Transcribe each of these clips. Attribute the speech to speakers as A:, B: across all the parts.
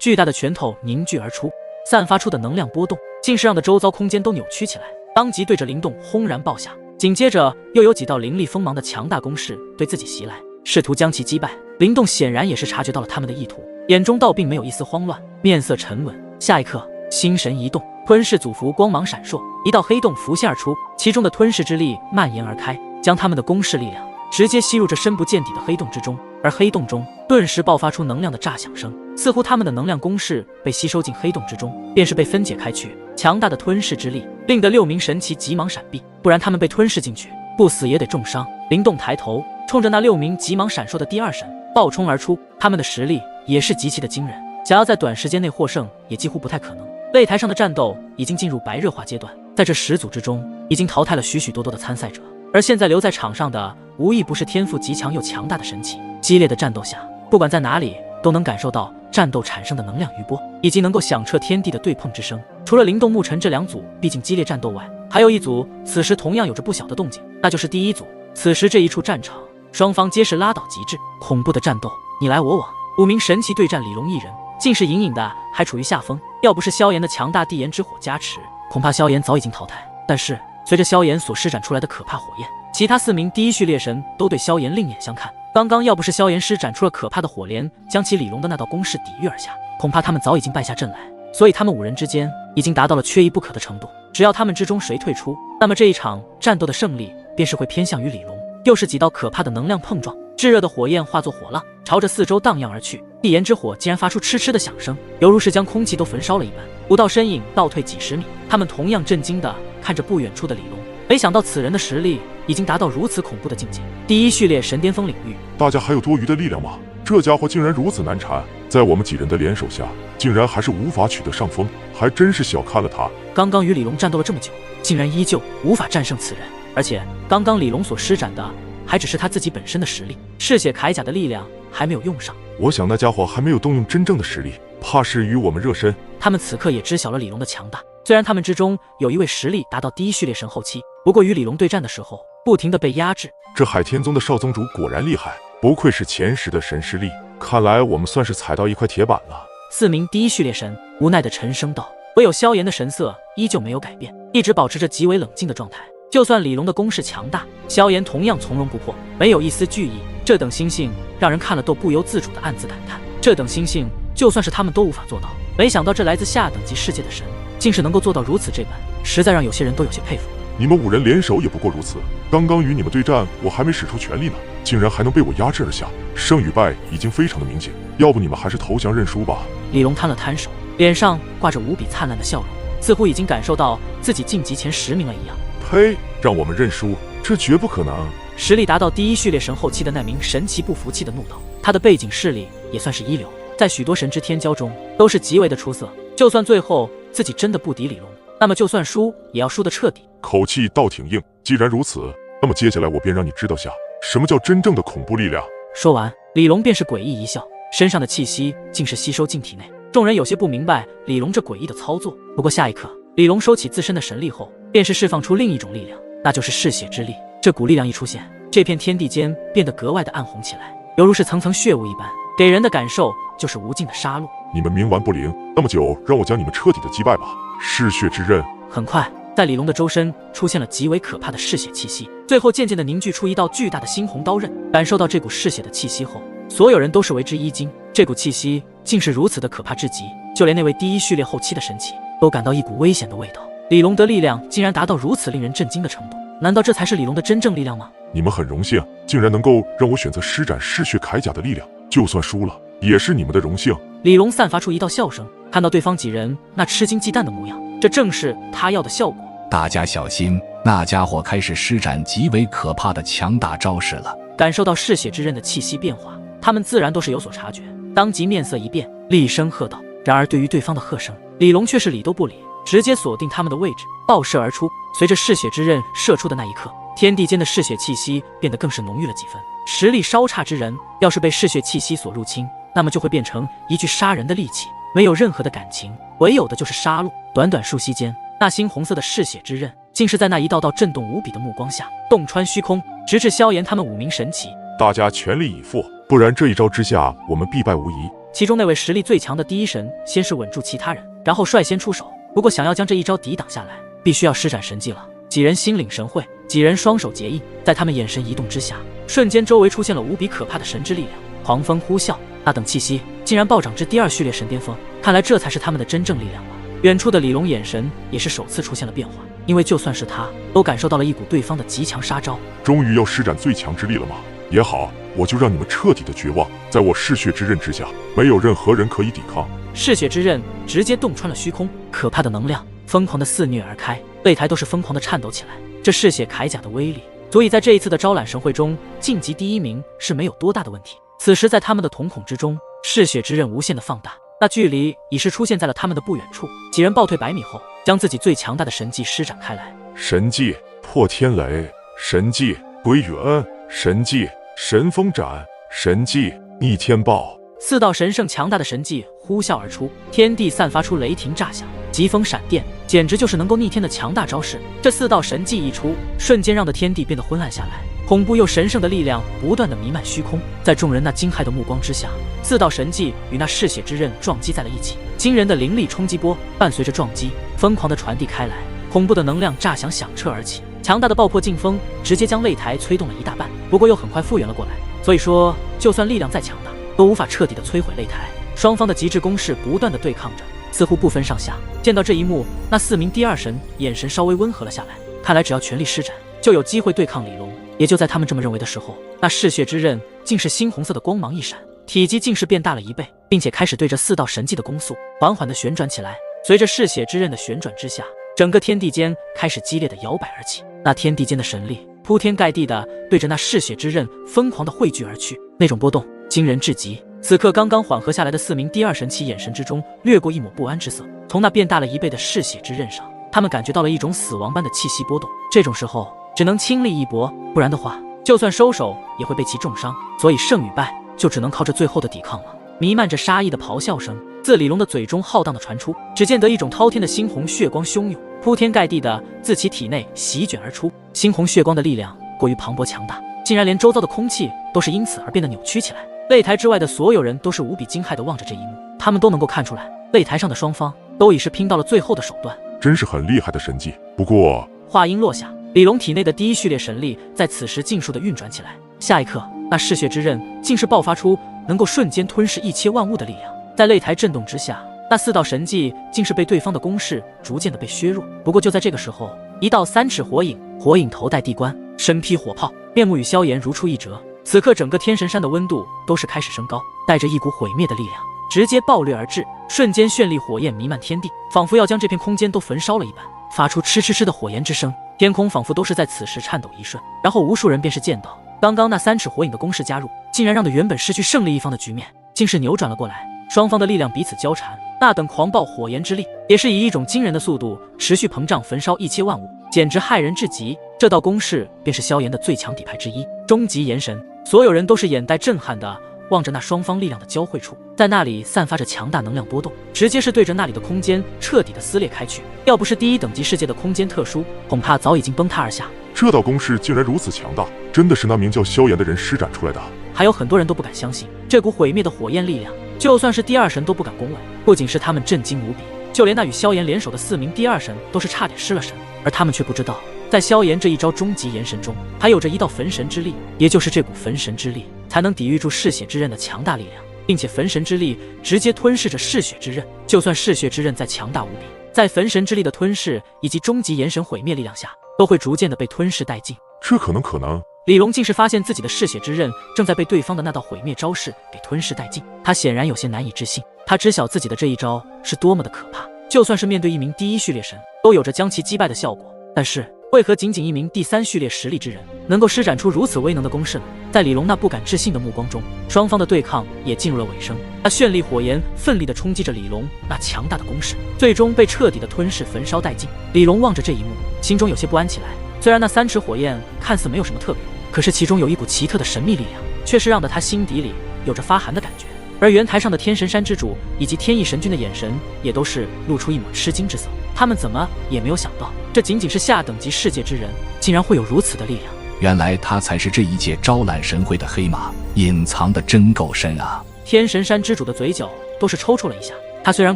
A: 巨大的拳头凝聚而出，散发出的能量波动，竟是让的周遭空间都扭曲起来，当即对着灵洞轰然爆下。紧接着，又有几道凌厉锋芒的强大攻势对自己袭来，试图将其击败。灵洞显然也是察觉到了他们的意图，眼中倒并没有一丝慌乱，面色沉稳。下一刻，心神一动，吞噬祖符光芒闪烁，一道黑洞浮现而出，其中的吞噬之力蔓延而开，将他们的攻势力量直接吸入这深不见底的黑洞之中。而黑洞中顿时爆发出能量的炸响声，似乎他们的能量攻势被吸收进黑洞之中，便是被分解开去。强大的吞噬之力令得6名神奇急忙闪避，不然他们被吞噬进去，不死也得重伤。灵动抬头，冲着那6名急忙闪烁的第二神暴冲而出，他们的实力也是极其的惊人，想要在短时间内获胜也几乎不太可能。擂台上的战斗已经进入白热化阶段，在这10组之中已经淘汰了许许多多的参赛者，而现在留在场上的无一不是天赋极强又强大的神奇。激烈的战斗下，不管在哪里都能感受到战斗产生的能量余波，以及能够响彻天地的对碰之声。除了灵动牧尘这2组毕竟激烈战斗外，还有一组此时同样有着不小的动静，那就是第一组。此时这一处战场，双方皆是拉倒极致，恐怖的战斗你来我往，5名神奇对战李龙一人，竟是隐隐的还处于下风。要不是萧炎的强大地炎之火加持，恐怕萧炎早已经淘汰。但是随着萧炎所施展出来的可怕火焰，其他4名第一序列神都对萧炎另眼相看。刚刚要不是萧炎施展出了可怕的火莲，将其李龙的那道攻势抵御而下，恐怕他们早已经败下阵来。所以他们5人之间已经达到了缺一不可的程度，只要他们之中谁退出，那么这一场战斗的胜利便是会偏向于李龙。又是几道可怕的能量碰撞，炙热的火焰化作火浪，朝着四周荡漾而去。地炎之火竟然发出嗤嗤的响声，犹如是将空气都焚烧了一般。5道身影倒退几十米，他们同样震惊地看着不远处的李龙，没想到此人的实力已经达到如此恐怖的境界，第一序列神巅峰领域。
B: 大家还有多余的力量吗？这家伙竟然如此难缠，在我们几人的联手下，竟然还是无法取得上风，还真是小看了他。
A: 刚刚与李龙战斗了这么久，竟然依旧无法战胜此人，而且刚刚李龙所施展的还只是他自己本身的实力，嗜血铠甲的力量还没有用上。
B: 我想那家伙还没有动用真正的实力，怕是与我们热身。
A: 他们此刻也知晓了李龙的强大，虽然他们之中有一位实力达到第一序列神后期，不过与李龙对战的时候不停地被压制。
B: 这海天宗的少宗主果然厉害，不愧是前10的神师力，看来我们算是踩到一块铁板了。
A: 4名第一序列神无奈地沉声道，唯有萧炎的神色依旧没有改变，一直保持着极为冷静的状态。就算李龙的攻势强大，萧炎同样从容不迫，没有一丝惧意。这等心性让人看了都不由自主地暗自感叹，这等心性就算是他们都无法做到。没想到这来自下等级世界的神竟是能够做到如此这般，实在让有些人都有些佩服。
B: 你们5人联手也不过如此，刚刚与你们对战，我还没使出全力呢，竟然还能被我压制而下，胜与败已经非常的明显，要不你们还是投降认输吧。
A: 李龙摊了摊手，脸上挂着无比灿烂的笑容，似乎已经感受到自己晋级前10名了一样。
B: 呸！让我们认输，这绝不可能。
A: 实力达到第一序列神后期的那名神奇不服气的怒道，他的背景势力也算是一流，在许多神之天骄中都是极为的出色。就算最后自己真的不敌李龙，那么就算输也要输得彻底。
B: 口气倒挺硬，既然如此，那么接下来我便让你知道下什么叫真正的恐怖力量。
A: 说完，李龙便是诡异一笑，身上的气息竟是吸收进体内。众人有些不明白李龙这诡异的操作，不过下一刻，李龙收起自身的神力后，便是释放出另一种力量，那就是嗜血之力。这股力量一出现，这片天地间变得格外的暗红起来，犹如是层层血雾一般，给人的感受就是无尽的杀戮。
B: 你们冥顽不灵，那么久，让我将你们彻底的击败吧。嗜血之刃。
A: 很快，在李龙的周身出现了极为可怕的嗜血气息，最后渐渐地凝聚出一道巨大的猩红刀刃。感受到这股嗜血的气息后，所有人都是为之一惊，这股气息竟是如此的可怕至极，就连那位第一序列后期的神奇都感到一股危险的味道。李龙的力量竟然达到如此令人震惊的程度，难道这才是李龙的真正力量吗？
B: 你们很荣幸，竟然能够让我选择施展嗜血铠甲的力量，就算输了也是你们的荣幸。
A: 李龙散发出一道笑声，看到对方几人那吃惊忌惮的模样，这正是他要的效果。
C: 大家小心，那家伙开始施展极为可怕的强大招式了。
A: 感受到嗜血之刃的气息变化，他们自然都是有所察觉，当即面色一变，厉声喝道。然而对于对方的喝声，李龙却是理都不理，直接锁定他们的位置，爆射而出。随着嗜血之刃射出的那一刻，天地间的嗜血气息变得更是浓郁了几分。实力稍差之人，要是被嗜血气息所入侵，那么就会变成一具杀人的利器，没有任何的感情，唯有的就是杀戮。短短数息间，那猩红色的嗜血之刃竟是在那一道道震动无比的目光下洞穿虚空，直至萧炎他们5名神奇。
B: 大家全力以赴，不然这一招之下我们必败无疑。
A: 其中那位实力最强的第一神先是稳住其他人，然后率先出手。不过想要将这一招抵挡下来，必须要施展神技了。几人心领神会，几人双手结印，在他们眼神移动之下，瞬间周围出现了无比可怕的神之力量，狂风呼啸，那等气息竟然暴涨至第2序列神巅峰，看来这才是他们的真正力量了。远处的李龙眼神也是首次出现了变化，因为就算是他都感受到了一股对方的极强杀招。
B: 终于要施展最强之力了吗？也好，我就让你们彻底的绝望，在我嗜血之刃之下，没有任何人可以抵抗。
A: 嗜血之刃直接洞穿了虚空，可怕的能量疯狂的肆虐而开，擂台都是疯狂的颤抖起来。这嗜血铠甲的威力，足以在这一次的招揽神会中晋级第1名是没有多大的问题。此时在他们的瞳孔之中，嗜血之刃无限的放大，那距离已是出现在了他们的不远处。几人暴退100米后，将自己最强大的神技施展开来。
B: 神技破天雷，神技归元，神技神风斩，神技逆天爆。
A: 4道神圣强大的神技呼啸而出，天地散发出雷霆炸响，疾风闪电，简直就是能够逆天的强大招式。这4道神技一出，瞬间让的天地变得昏暗下来，恐怖又神圣的力量不断的弥漫虚空。在众人那惊骇的目光之下，4道神技与那嗜血之刃撞击在了一起，惊人的灵力冲击波伴随着撞击疯狂的传递开来，恐怖的能量炸响响彻而起，强大的爆破劲风直接将擂台吹动了一大半，不过又很快复原了过来。所以说，就算力量再强大，都无法彻底的摧毁擂台。双方的极致攻势不断的对抗着，似乎不分上下。见到这一幕，那4名第2神眼神稍微温和了下来，看来只要全力施展，就有机会对抗李龙。也就在他们这么认为的时候，那嗜血之刃竟是猩红色的光芒一闪，体积竟是变大了1倍，并且开始对着4道神技的攻速缓缓的旋转起来。随着嗜血之刃的旋转之下，整个天地间开始激烈的摇摆而起，那天地间的神力铺天盖地的对着那嗜血之刃疯狂的汇聚而去，那种波动惊人至极。此刻刚刚缓和下来的4名第2神其眼神之中掠过一抹不安之色，从那变大了1倍的嗜血之刃上，他们感觉到了一种死亡般的气息波动。这种时候只能倾力一搏，不然的话就算收手也会被其重伤，所以胜与败就只能靠着最后的抵抗了。弥漫着杀意的咆哮声自李龙的嘴中浩荡的传出，只见得一种滔天的猩红血光汹涌，铺天盖地的自其体内席卷而出。猩红血光的力量过于磅礴强大，竟然连周遭的空气都是因此而变得扭曲起来。擂台之外的所有人都是无比惊骇地望着这一幕，他们都能够看出来，擂台上的双方都已是拼到了最后的手段，
B: 真是很厉害的神技。不过
A: 话音落下，李龙体内的第1序列神力在此时尽数地运转起来，下一刻那嗜血之刃竟是爆发出能够瞬间吞噬一切万物的力量。在擂台震动之下，那4道神技竟是被对方的攻势逐渐的被削弱。不过就在这个时候，一道3尺火影，火影头戴地冠，身披火炮，面目与萧炎如出一辙。此刻整个天神山的温度都是开始升高，带着一股毁灭的力量直接暴掠而至，瞬间绚丽火焰弥漫天地，仿佛要将这片空间都焚烧了一般，发出嗤嗤嗤的火焰之声。天空仿佛都是在此时颤抖一瞬，然后无数人便是见到刚刚那3尺火影的攻势加入，竟然让的原本失去胜利一方的局面竟是扭转了过来。双方的力量彼此交缠，那等狂暴火焰之力也是以一种惊人的速度持续膨胀，焚烧一切万物，简直骇人至极。这道攻势便是萧炎的最强底牌之一，终极炎神。所有人都是眼带震撼的望着那双方力量的交汇处，在那里散发着强大能量波动，直接是对着那里的空间彻底的撕裂开去。要不是第1等级世界的空间特殊，恐怕早已经崩塌而下。
B: 这道攻势竟然如此强大，真的是那名叫萧炎的人施展出来的？
A: 还有很多人都不敢相信，这股毁灭的火焰力量，就算是第2神都不敢恭维。不仅是他们震惊无比，就连那与萧炎联手的4名第2神都是差点失了神。而他们却不知道，在萧炎这一招终极炎神中，还有着一道焚神之力，也就是这股焚神之力才能抵御住嗜血之刃的强大力量，并且焚神之力直接吞噬着嗜血之刃。就算嗜血之刃再强大无比，在焚神之力的吞噬以及终极炎神毁灭力量下，都会逐渐的被吞噬殆尽。
B: 这可能？
A: 李龙竟是发现自己的嗜血之刃正在被对方的那道毁灭招式给吞噬殆尽，他显然有些难以置信。他知晓自己的这一招是多么的可怕，就算是面对一名第1序列神，都有着将其击败的效果。但是为何仅仅一名第3序列实力之人能够施展出如此威能的攻势呢？在李龙那不敢置信的目光中，双方的对抗也进入了尾声。那绚丽火焰奋力地冲击着李龙那强大的攻势，最终被彻底的吞噬焚烧殆尽。李龙望着这一幕，心中有些不安起来。虽然那3尺火焰看似没有什么特别，可是其中有一股奇特的神秘力量，却是让得他心底里有着发寒的感觉。而圆台上的天神山之主以及天翼神君的眼神也都是露出一抹吃惊之色，他们怎么也没有想到，这仅仅是下等级世界之人，竟然会有如此的力量。
C: 原来他才是这一届招揽神会的黑马，隐藏的真够深啊！
A: 天神山之主的嘴角都是抽搐了一下。他虽然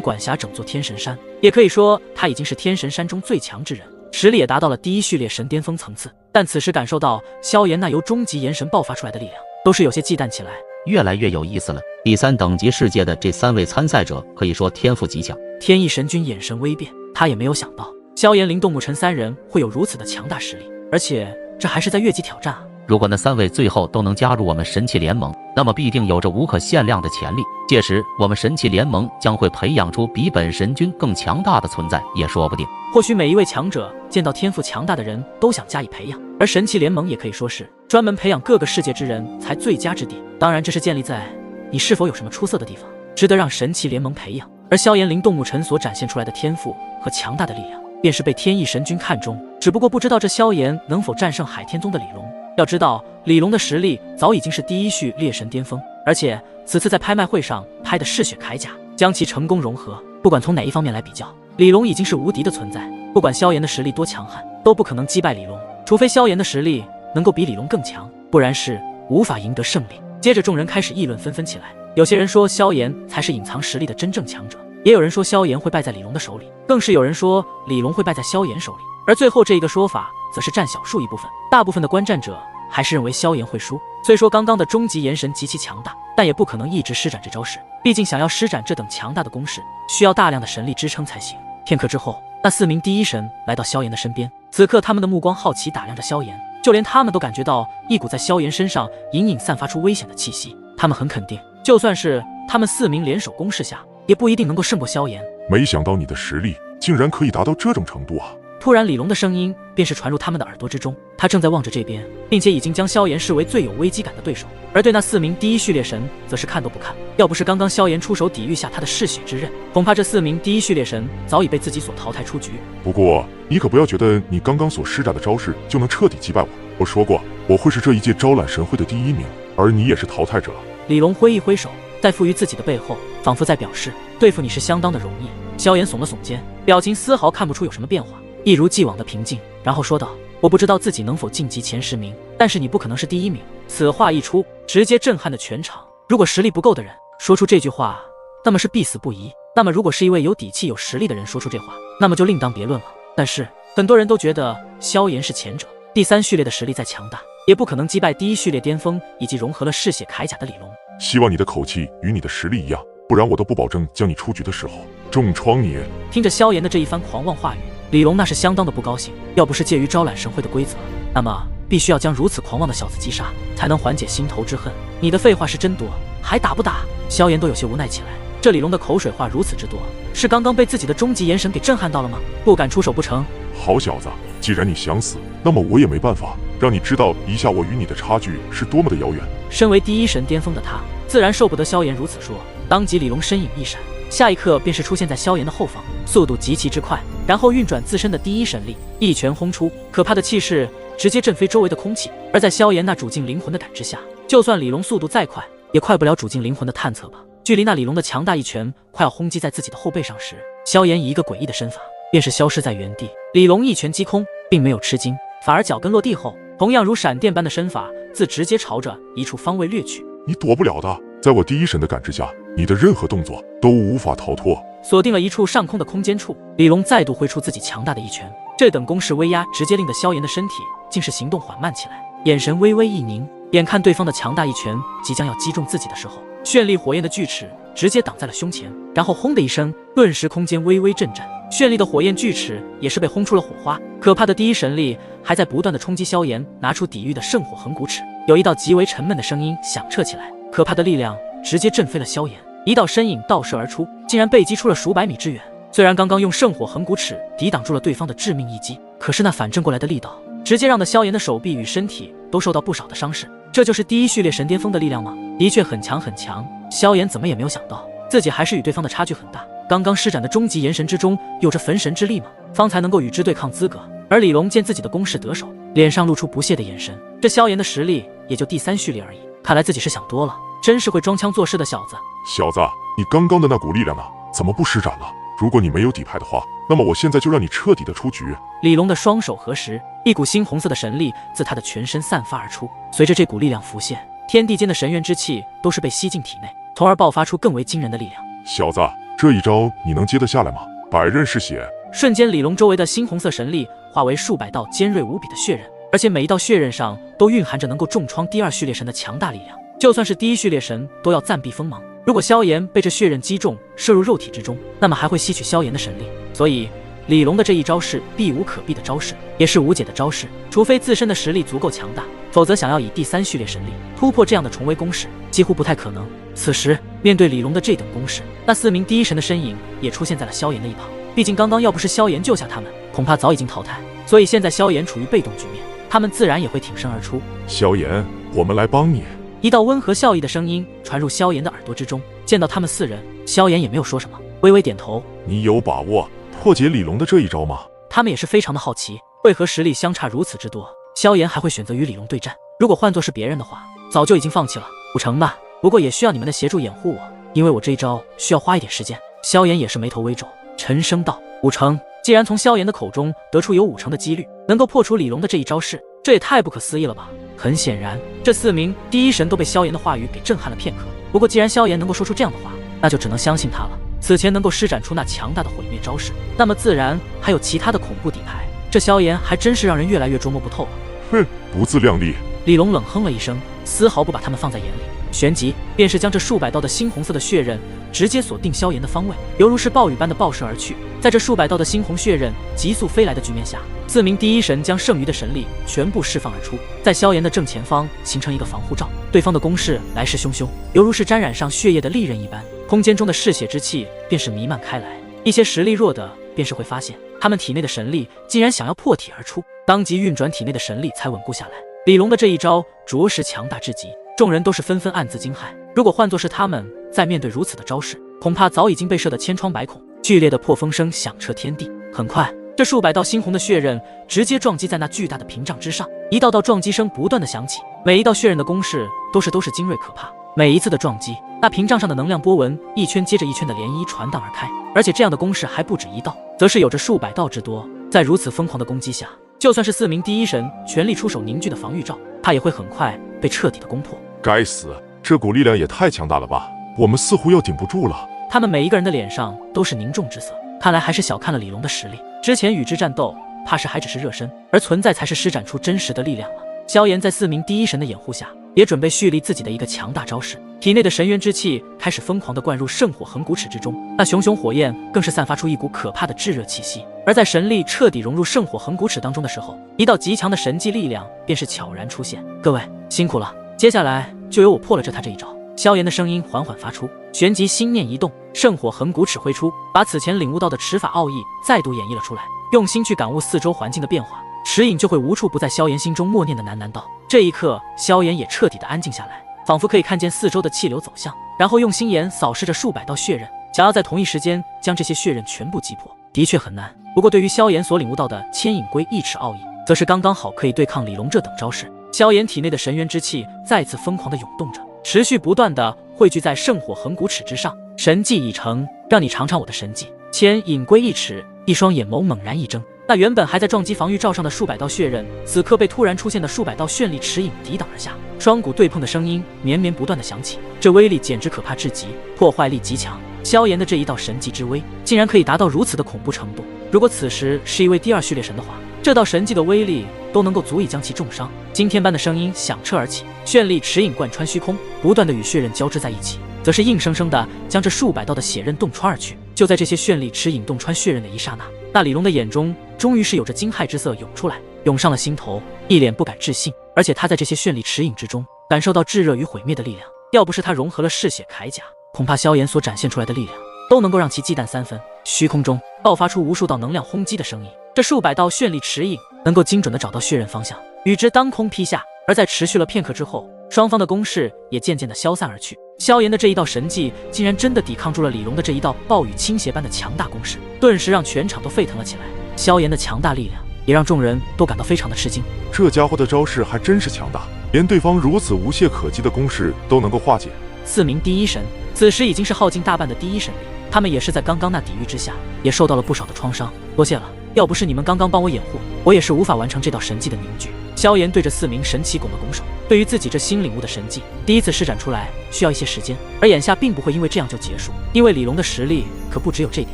A: 管辖整座天神山，也可以说他已经是天神山中最强之人，实力也达到了第一序列神巅峰层次。但此时感受到萧炎那由终极炎神爆发出来的力量，都是有些忌惮起来。
D: 越来越有意思了。第3等级世界的这3位参赛者可以说天赋极强。
A: 天翼神君眼神微变，他也没有想到萧炎、灵动母尘3人会有如此的强大实力，而且这还是在越级挑战啊。
D: 如果那3位最后都能加入我们神器联盟，那么必定有着无可限量的潜力。届时，我们神器联盟将会培养出比本神君更强大的存在，也说不定。
A: 或许每一位强者见到天赋强大的人都想加以培养，而神器联盟也可以说是专门培养各个世界之人才最佳之地。当然，这是建立在你是否有什么出色的地方，值得让神器联盟培养。而萧炎、灵动母尘所展现出来的天赋和强大的力量，便是被天翼神君看中。只不过不知道这萧炎能否战胜海天宗的李龙。要知道，李龙的实力早已经是第一序列神巅峰，而且此次在拍卖会上拍的嗜血铠甲将其成功融合，不管从哪一方面来比较，李龙已经是无敌的存在。不管萧炎的实力多强悍，都不可能击败李龙，除非萧炎的实力能够比李龙更强，不然是无法赢得胜利。接着众人开始议论纷纷起来，有些人说萧炎才是隐藏实力的真正强者，也有人说萧炎会败在李龙的手里，更是有人说李龙会败在萧炎手里。而最后这一个说法则是占小数一部分，大部分的观战者还是认为萧炎会输。虽说刚刚的终极炎神极其强大，但也不可能一直施展这招式，毕竟想要施展这等强大的攻势，需要大量的神力支撑才行。片刻之后，那4名第一神来到萧炎的身边，此刻他们的目光好奇打量着萧炎，就连他们都感觉到一股在萧炎身上隐隐散发出危险的气息。他们很肯定，就算是他们4名联手攻势下，也不一定能够胜过萧炎。
B: 没想到你的实力竟然可以达到这种程度啊！
A: 突然，李龙的声音便是传入他们的耳朵之中，他正在望着这边，并且已经将萧炎视为最有危机感的对手，而对那4名第一序列神则是看都不看。要不是刚刚萧炎出手抵御下他的嗜血之刃，恐怕这4名第一序列神早已被自己所淘汰出局。
B: 不过你可不要觉得你刚刚所施展的招式就能彻底击败我。我说过，我会是这一届招揽神会的第1名，而你也是淘汰者。
A: 李龙挥一挥手，在赋予自己的背后，仿佛在表示对付你是相当的容易。萧炎耸了耸肩，表情丝毫看不出有什么变化，一如既往的平静，然后说道：“我不知道自己能否晋级前10名，但是你不可能是第1名。”此话一出，直接震撼了全场。如果实力不够的人说出这句话，那么是必死不疑；那么如果是一位有底气、有实力的人说出这话，那么就另当别论了。但是很多人都觉得萧炎是前者，第3序列的实力再强大，也不可能击败第1序列巅峰以及融合了嗜血铠甲的李龙。
B: 希望你的口气与你的实力一样，不然我都不保证将你出局的时候重创你。
A: 听着萧炎的这一番狂妄话语，李龙那是相当的不高兴。要不是介于招揽神会的规则，那么必须要将如此狂妄的小子击杀，才能缓解心头之恨。你的废话是真多，还打不打？萧炎都有些无奈起来。这李龙的口水话如此之多，是刚刚被自己的终极炎神给震撼到了吗？不敢出手不成？
B: 好小子，既然你想死，那么我也没办法让你知道一下我与你的差距是多么的遥远。
A: 身为第1神巅峰的他，自然受不得萧炎如此说。当即李龙身影一闪，下一刻便是出现在萧炎的后方，速度极其之快，然后运转自身的第1神力，一拳轰出，可怕的气势直接震飞周围的空气。而在萧炎那煮尽灵魂的感知下，就算李龙速度再快，也快不了煮尽灵魂的探测吧。距离那李龙的强大一拳快要轰击在自己的后背上时，萧炎以一个诡异的身法便是消失在原地。李龙一拳击空，并没有吃惊，反而脚跟落地后，同样如闪电般的身法自直接朝着一处方位掠去。
B: 你躲不了的，在我第1神的感知下，你的任何动作都无法逃脱。
A: 锁定了一处上空的空间处，李龙再度挥出自己强大的一拳。这等攻势威压，直接令得萧炎的身体竟是行动缓慢起来，眼神微微一凝。眼看对方的强大一拳即将要击中自己的时候，绚丽火焰的锯齿直接挡在了胸前，然后轰的一声，顿时空间微微震颤，绚丽的火焰锯齿也是被轰出了火花。可怕的第1神力还在不断的冲击萧炎，拿出抵御的圣火横骨齿，有一道极为沉闷的声音响彻起来。可怕的力量直接震飞了萧炎，一道身影倒射而出，竟然被击出了数百米之远。虽然刚刚用圣火横骨齿抵挡住了对方的致命一击，可是那反震过来的力道，直接让得萧炎的手臂与身体都受到不少的伤势。这就是第1序列神巅峰的力量吗？的确很强很强。萧炎怎么也没有想到，自己还是与对方的差距很大。刚刚施展的终极炎神之中有着焚神之力吗？方才能够与之对抗资格。而李龙见自己的攻势得手，脸上露出不屑的眼神。这萧炎的实力也就第3序列而已，看来自己是想多了，真是会装腔作势的小子。
B: 小子，你刚刚的那股力量呢？怎么不施展了？如果你没有底牌的话，那么我现在就让你彻底的出局。
A: 李龙的双手合十，一股猩红色的神力自他的全身散发而出。随着这股力量浮现，天地间的神元之气都是被吸进体内，从从而爆发出更为惊人的力量。
B: 小子，这一招你能接得下来吗？百刃是血。
A: 瞬间，李龙周围的猩红色神力化为数百道尖锐无比的血刃，而且每一道血刃上都蕴含着能够重创第二序列神的强大力量。就算是第一序列神都要暂避锋芒。如果萧炎被这血刃击中，射入肉体之中，那么还会吸取萧炎的神力。所以李龙的这一招是避无可避的招式，也是无解的招式。除非自身的实力足够强大，否则想要以第三序列神力突破这样的重围攻势，几乎不太可能。此时面对李龙的这等攻势，那4名第一神的身影也出现在了萧炎的一旁。毕竟刚刚要不是萧炎救下他们，恐怕早已经淘汰。所以现在萧炎处于被动局面，他们自然也会挺身而出。
B: 萧炎，我们来帮你。
A: 一道温和笑意的声音传入萧炎的耳朵之中。见到他们4人，萧炎也没有说什么，微微点头。
B: 你有把握破解李龙的这一招吗？
A: 他们也是非常的好奇，为何实力相差如此之多，萧炎还会选择与李龙对战？如果换作是别人的话，早就已经放弃了。5成吧，不过也需要你们的协助掩护我，因为我这一招需要花一点时间。萧炎也是眉头微皱，沉声道：“5成。”既然从萧炎的口中得出有5成的几率能够破除李龙的这一招式，这也太不可思议了吧！很显然，这4名第一神都被萧炎的话语给震撼了片刻。不过既然萧炎能够说出这样的话，那就只能相信他了。此前能够施展出那强大的毁灭招式，那么自然还有其他的恐怖底牌。这萧炎还真是让人越来越捉摸不透了。
B: 哼，不自量力！
A: 李龙冷哼了一声，丝毫不把他们放在眼里，旋即便是将这数百道的猩红色的血刃直接锁定萧炎的方位，犹如是暴雨般的爆射而去。在这数百道的猩红血刃急速飞来的局面下，4名第一神将剩余的神力全部释放而出，在萧炎的正前方形成一个防护罩。对方的攻势来势汹汹，犹如是沾染上血液的利刃一般，空间中的嗜血之气便是弥漫开来。一些实力弱的便是会发现，他们体内的神力竟然想要破体而出，当即运转体内的神力才稳固下来。李龙的这一招着实强大至极，众人都是纷纷暗自惊骇。如果换作是他们在面对如此的招式，恐怕早已经被射得千疮百孔。剧烈的破风声响彻天地，很快这数百道猩红的血刃直接撞击在那巨大的屏障之上，一道道撞击声不断的响起，每一道血刃的攻势都是精锐可怕。每一次的撞击，那屏障上的能量波纹一圈接着一圈的涟漪传荡而开，而且这样的攻势还不止一道，则是有着数百道之多。在如此疯狂的攻击下，就算是4名第一神全力出手凝聚的防御罩，他也会很快被彻底的攻破。
B: 该死，这股力量也太强大了吧！我们似乎要顶不住了。
A: 他们每一个人的脸上都是凝重之色，看来还是小看了李龙的实力。之前与之战斗，怕是还只是热身，而存在才是施展出真实的力量了。萧炎在4名第一神的掩护下，也准备蓄力自己的一个强大招式，体内的神元之气开始疯狂地灌入圣火横骨齿之中，那熊熊火焰更是散发出一股可怕的炙热气息。而在神力彻底融入圣火横骨齿当中的时候，一道极强的神迹力量便是悄然出现。各位辛苦了，接下来就由我破了他这一招。萧炎的声音缓缓发出，旋即心念一动，圣火横骨齿挥出，把此前领悟到的持法奥义再度演绎了出来。用心去感悟四周环境的变化，齿影就会无处不在萧炎心中默念的喃喃道。这一刻，萧炎也彻底的安静下来，仿佛可以看见四周的气流走向，然后用心眼扫视着数百道血刃，想要在同一时间将这些血刃全部击破，的确很难。不过对于萧炎所领悟到的牵引龟一尺奥义，则是刚刚好可以对抗李龙这等招式。萧炎体内的神元之气再次疯狂的涌动着，持续不断的汇聚在圣火横骨齿之上。神迹已成，让你尝尝我的神迹。牵引龟一尺，一双眼眸猛然一睁，那原本还在撞击防御罩上的数百道血刃，此刻被突然出现的数百道绚丽齿影抵挡而下，双股对碰的声音绵绵不断的响起，这威力简直可怕至极，破坏力极强。萧炎的这一道神迹之威，竟然可以达到如此的恐怖程度。如果此时是一位第二序列神的话，这道神迹的威力都能够足以将其重伤。惊天般的声音响彻而起，绚丽齿影贯穿虚空，不断的与血刃交织在一起，则是硬生生的将这数百道的血刃洞穿而去。就在这些绚丽齿影洞穿血刃的一刹那，那李龙的眼中终于是有着惊骇之色涌出来，涌上了心头，一脸不敢置信。而且他在这些绚丽齿影之中感受到炙热与毁灭的力量，要不是他融合了嗜血铠甲，恐怕萧炎所展现出来的力量都能够让其忌惮3分。虚空中爆发出无数道能量轰击的声音，这数百道绚丽齿影能够精准的找到血刃方向，与之当空劈下。而在持续了片刻之后，双方的攻势也渐渐的消散而去。萧炎的这一道神迹竟然真的抵抗住了李龙的这一道暴雨倾斜般的强大攻势，顿时让全场都沸腾了起来。萧炎的强大力量也让众人都感到非常的吃惊，
B: 这家伙的招式还真是强大，连对方如此无懈可击的攻势都能够化解。
A: 4名第一神此时已经是耗尽大半的第一神力，他们也是在刚刚那抵御之下，也受到了不少的创伤。多谢了。要不是你们刚刚帮我掩护，我也是无法完成这道神迹的凝聚。萧炎对着4名神奇拱了拱手，对于自己这新领悟的神技，第一次施展出来需要一些时间，而眼下并不会因为这样就结束，因为李龙的实力可不只有这点。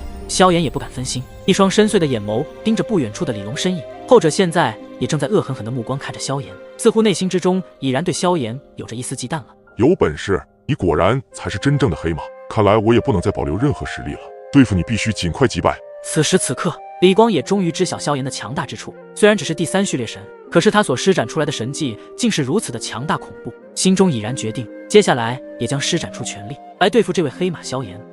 A: 萧炎也不敢分心，一双深邃的眼眸盯着不远处的李龙身影，后者现在也正在恶狠狠的目光看着萧炎，似乎内心之中已然对萧炎有着一丝忌惮了。
B: 有本事，你果然才是真正的黑马，看来我也不能再保留任何实力了，对付你必须尽快击败。
A: 此时此刻，李光也终于知晓萧炎的强大之处，虽然只是第3序列神，可是他所施展出来的神技竟是如此的强大恐怖，心中已然决定，接下来也将施展出全力来对付这位黑马萧炎。